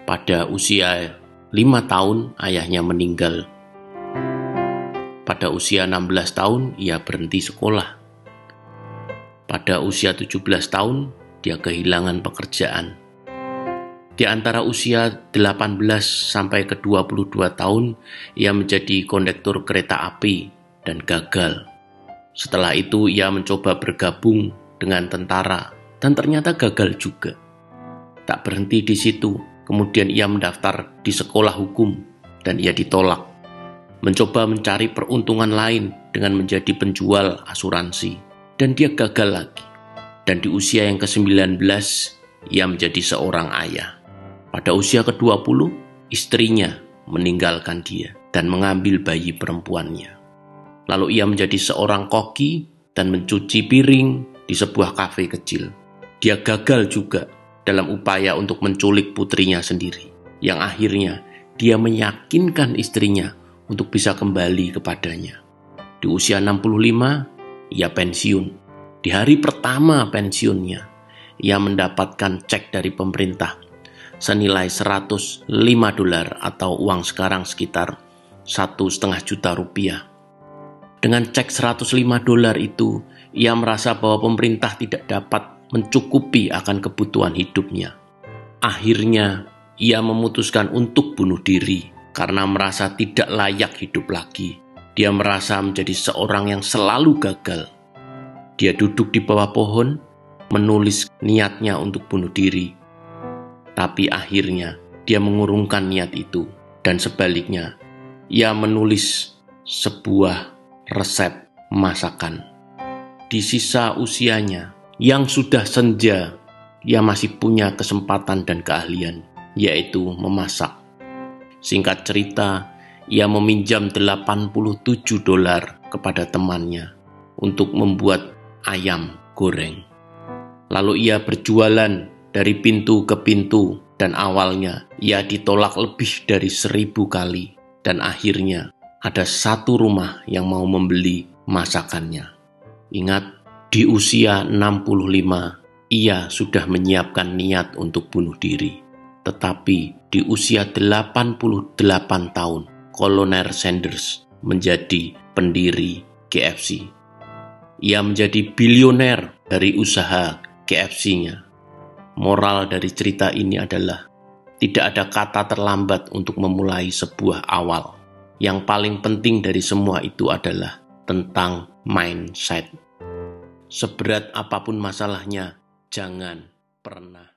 Pada usia 5 tahun ayahnya meninggal. Pada usia 16 tahun ia berhenti sekolah. Pada usia 17 tahun dia kehilangan pekerjaan. Di antara usia 18 sampai ke 22 tahun ia menjadi kondektur kereta api dan gagal. Setelah itu ia mencoba bergabung dengan tentara dan ternyata gagal juga. Tak berhenti di situ, kemudian ia mendaftar di sekolah hukum dan ia ditolak. Mencoba mencari peruntungan lain dengan menjadi penjual asuransi dan dia gagal lagi. Dan di usia yang ke-19 ia menjadi seorang ayah. Pada usia ke-20 istrinya meninggalkan dia dan mengambil bayi perempuannya. Lalu ia menjadi seorang koki dan mencuci piring di sebuah kafe kecil. Dia gagal juga dalam upaya untuk menculik putrinya sendiri, yang akhirnya dia meyakinkan istrinya untuk bisa kembali kepadanya. Di usia 65, ia pensiun. Di hari pertama pensiunnya, ia mendapatkan cek dari pemerintah senilai $105 atau uang sekarang sekitar $1,5 juta. Dengan cek $105 itu, ia merasa bahwa pemerintah tidak dapat mencukupi akan kebutuhan hidupnya. Akhirnya, ia memutuskan untuk bunuh diri karena merasa tidak layak hidup lagi. Dia merasa menjadi seorang yang selalu gagal. Dia duduk di bawah pohon, menulis niatnya untuk bunuh diri. Tapi akhirnya, dia mengurungkan niat itu. Dan sebaliknya, ia menulis sebuah resep masakan. Di sisa usianya, yang sudah senja, ia masih punya kesempatan dan keahlian, yaitu memasak. Singkat cerita, ia meminjam $87 kepada temannya untuk membuat ayam goreng. Lalu ia berjualan dari pintu ke pintu dan awalnya ia ditolak lebih dari 1000 kali dan akhirnya ada satu rumah yang mau membeli masakannya. Ingat, di usia 65 ia sudah menyiapkan niat untuk bunuh diri. Tetapi di usia 88 tahun, Kolonel Sanders menjadi pendiri KFC. Ia menjadi bilioner dari usaha KFC-nya. Moral dari cerita ini adalah tidak ada kata terlambat untuk memulai sebuah awal. Yang paling penting dari semua itu adalah tentang mindset. Seberat apapun masalahnya, jangan pernah